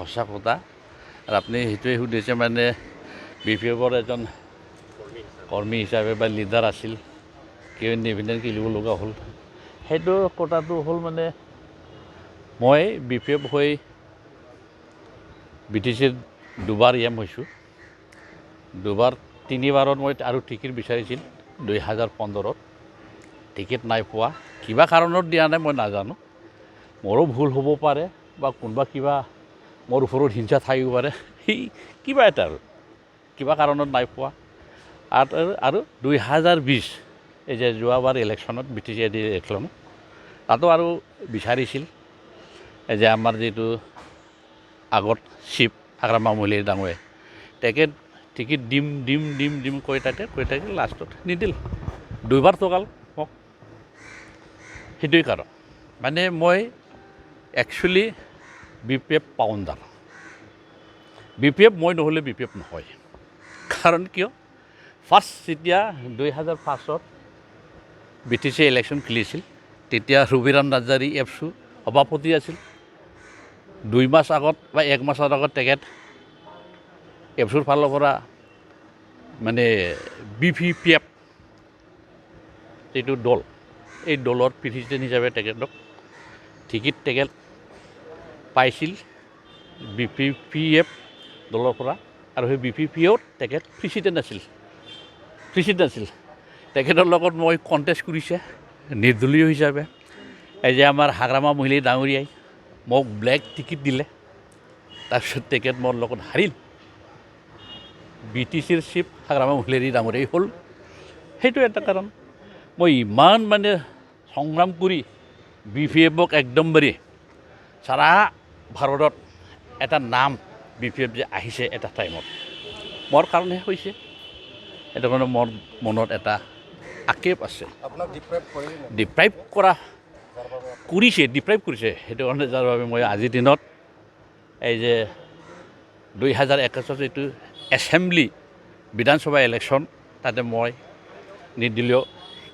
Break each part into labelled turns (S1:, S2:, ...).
S1: সঁচা কথা আৰু আপুনি সেইটোৱে সুধিছে মানে BPFৰ এজন কৰ্মী হিচাপে বা লিডাৰ আছিল কিয় ইণ্ডিপেণ্ডেণ্ট কিনিব লগা হ'ল সেইটো কথাটো হ'ল মানে মই BPF হৈ BTCৰ দুবাৰ হৈছোঁ দুবাৰ তিনিবাৰত মই আৰু টিকেট বিচাৰিছিল 2015ত টিকেট নাই পোৱা কিবা কাৰণত দিয়া নাই মই নাজানো মোৰো ভুল হ'ব পাৰে বা কোনোবা কিবা মোৰ ওপৰত হিংসা থাকিব পাৰে সেই কিবা এটা আৰু কিবা কাৰণত নাই পোৱা আৰু 2020 এই যে যোৱাবাৰ ইলেকশ্যনত BTC ইলেকশ্যনত তাতো আৰু বিচাৰিছিল এই যে আমাৰ যিটো আগত চিফ হাগ্ৰামা মহিলাই ডাঙৰে তেখেত টিকেট দিম কৈ থাকে লাষ্টত নিদিল দুইবাৰ টকাল মোক সেইটোৱে কাৰণ মানে মই একচুৱেলি BPF পাউণ্ডাৰ BPF মই নহ'লে BPF নহয় কাৰণ কিয় ফাৰ্ষ্ট যেতিয়া 2005ত BTC ইলেকশ্যন খেলিছিল তেতিয়া ৰবিৰাম নাৰ্জাৰী এপছু সভাপতি আছিল 2 মাহ আগত বা 1 মাহৰ আগত তেখেত এপছুৰ ফালৰ পৰা মানে BPF যিটো দল এই দলৰ প্ৰেচিডেণ্ট হিচাপে তেখেতক টিকেট তেখেত পাইছিল BPF দলৰ পৰা আৰু সেই BPPত তেখেত প্ৰেচিডেণ্ট আছিল তেখেতৰ লগত মই কণ্টেষ্ট কৰিছে নিৰ্দলীয় হিচাপে এই যে আমাৰ হাগ্ৰামা মহিলাই ডাঙৰীয়াই মোক ব্লেক টিকেট দিলে তাৰপিছত তেখেত মোৰ লগত হাৰিল BTCৰ চিফ হাগ্ৰামা মহিলাই ডাঙৰীয়াই হ'ল সেইটো এটা কাৰণ মই ইমান মানে সংগ্ৰাম কৰি BPFক একদমবাৰে সাৰা ভাৰতত এটা নাম BPF যে আহিছে এটা টাইমত মোৰ কাৰণে হৈছে এটা মানে মোৰ মনত এটা আক্ষেপ আছে ডিপ্ৰাইভ কৰিছে সেইটো কাৰণে যাৰ বাবে মই আজিৰ দিনত এই যে 2021 যিটো এছেম্বলি বিধানসভা ইলেকশ্যন তাতে মই নিৰ্দলীয়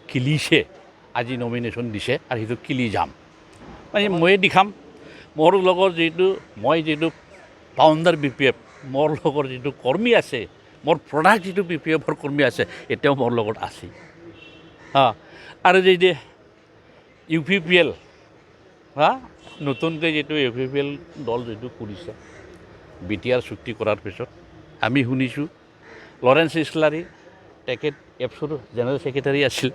S1: খেলিছে আজি নমিনেশ্যন দিছে আৰু সেইটো খেলি যাম মানে ময়ে দেখাম মোৰ লগৰ মই যিটো পাউণ্ডাৰ BPF মোৰ লগৰ যিটো কৰ্মী আছে মোৰ প্ৰডাক্ট যিটো BPFৰ কৰ্মী আছে এতিয়াও মোৰ লগত আছে আৰু যে UPPL নতুনকৈ যিটো UPPL দল যিটো কৰিছে BTR চুক্তি কৰাৰ পিছত আমি শুনিছোঁ লৰেন্স ইছলাৰী তেখেত এপছুৰ জেনেৰেল ছেক্ৰেটাৰী আছিল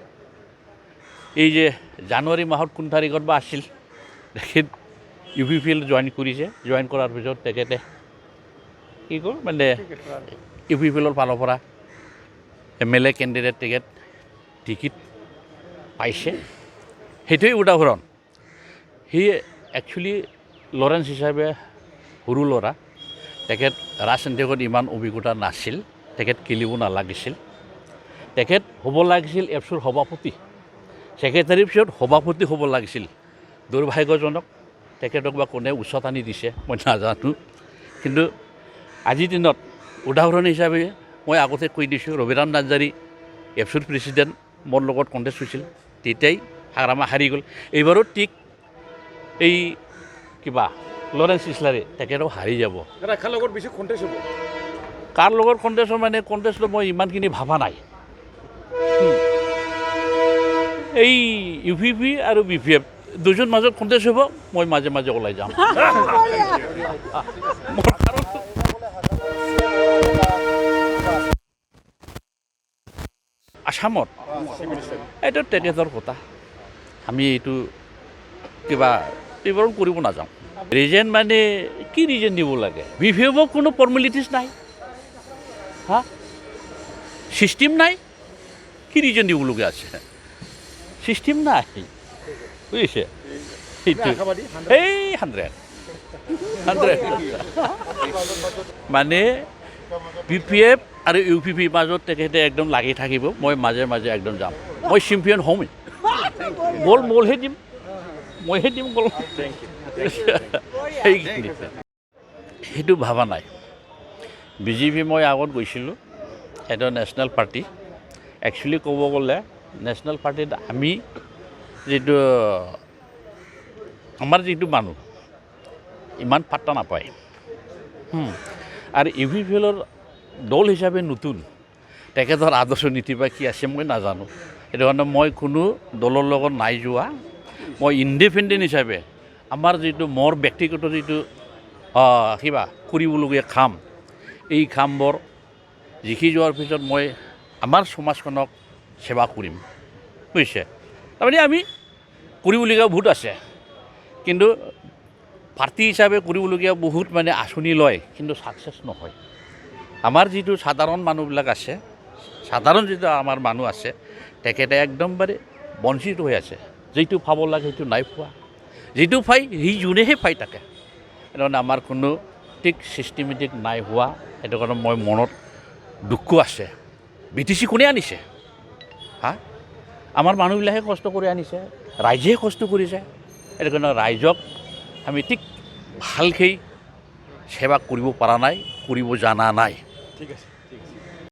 S1: এই যে জানুৱাৰী মাহত কোন তাৰিখত বা আছিল তেখেত UPPL জইন কৰাৰ পিছত তেখেতে কি ক'ল মানে UPPLৰ ফালৰ পৰা MLA কেণ্ডিডেট তেখেত টিকেট পাইছে সেইটোৱেই উদাহৰণ সি একচুৱেলি লৰেন্স হিচাপে সৰু ল'ৰা তেখেত ৰাজনীতিত ইমান অভিজ্ঞতা নাছিল তেখেত খেলিব নালাগিছিল তেখেত হ'ব লাগিছিল এপছুৰ সভাপতি ছেক্ৰেটাৰীৰ পিছত সভাপতি হ'ব লাগিছিল দুৰ্ভাগ্যজনক তেখেতক বা কোনে উচ্চত আনি দিছে মই নাজানো কিন্তু আজিৰ দিনত উদাহৰণ হিচাপে মই আগতে কৈ দিছোঁ ৰবিৰাম নাৰ্জাৰী এপছুৰ প্ৰেচিডেণ্ট মোৰ লগত কণ্টেষ্ট হৈছিল তেতিয়াই হাগ্ৰামা হাৰি গ'ল এইবাৰো ঠিক এই কিবা লৰেন্স ইছলাৰী তেখেতও হাৰি যাব কাৰ লগত কণ্টেষ্ট মানে কণ্টেষ্টত মই ইমানখিনি ভাবা নাই এই UPP আৰু BPF দুজন মাজত কণ্টেষ্ট হ'ব মই মাজে ওলাই যাম আসামত এইটো তেখেতৰ কথা আমি এইটো কিবা বিৱৰণ কৰিব নাযাওঁ ৰিজন মানে কি ৰিজন দিব লাগে BPFক কোনো ফৰ্মেলিটিছ নাই চিষ্টেম নাই কি ৰিজন দিবলগীয়া আছে চিষ্টেম নাই বুজিছে সেইটো এই 100 মানে BPF আৰু UPP মাজত তেখেতে একদম লাগি থাকিব মই মাজে একদম যাম মই চেম্পিয়ন হ'মেই গ'ল মলহে দিম মইহে দিম গ'ল সেইটো ভাবা নাই BJP মই আগত গৈছিলোঁ এটা নেশ্যনেল পাৰ্টি একচুৱেলি ক'ব গ'লে নেশ্যনেল পাৰ্টিত আমি যিটো আমাৰ যিটো মানুহ ইমান পাত্তা নাপায় আৰু ইউ পি পি এলৰ দল হিচাপে নতুন তেখেতৰ আদৰ্শ নীতি বা কি আছে মই নাজানো সেইটো কাৰণে মই কোনো দলৰ লগত নাই যোৱা মই ইণ্ডিপেণ্ডেণ্ট হিচাপে আমাৰ যিটো মোৰ ব্যক্তিগত যিটো কিবা কৰিবলগীয়া কাম এই কামবোৰ জিকি যোৱাৰ পিছত মই আমাৰ সমাজখনক সেৱা কৰিম বুজিছে তাৰমানে আমি কৰিবলগীয়া বহুত আছে কিন্তু পাৰ্টি হিচাপে কৰিবলগীয়া বহুত মানে আঁচনি লয় কিন্তু ছাকচেছ নহয় আমাৰ যিটো সাধাৰণ মানুহবিলাক আছে সাধাৰণ যিটো আমাৰ মানুহ আছে তেখেতে একদমবাৰে বঞ্চিত হৈ আছে যিটো পাব লাগে সেইটো নাই পোৱা যিটো পাই সি যোনেহে পাই থাকে সেইটো কাৰণে আমাৰ কোনো ঠিক ছিষ্টেমেটিক নাই হোৱা সেইটো কাৰণে মই মনত দুখ আছে BTC কোনে আনিছে হা আমাৰ মানুহবিলাকে কষ্ট কৰি আনিছে ৰাইজে কষ্ট কৰিছে সেইটো কাৰণে ৰাইজক আমি ঠিক ভালকৈ সেৱা কৰিব পৰা নাই কৰিব জানা নাই
S2: ঠিক আছে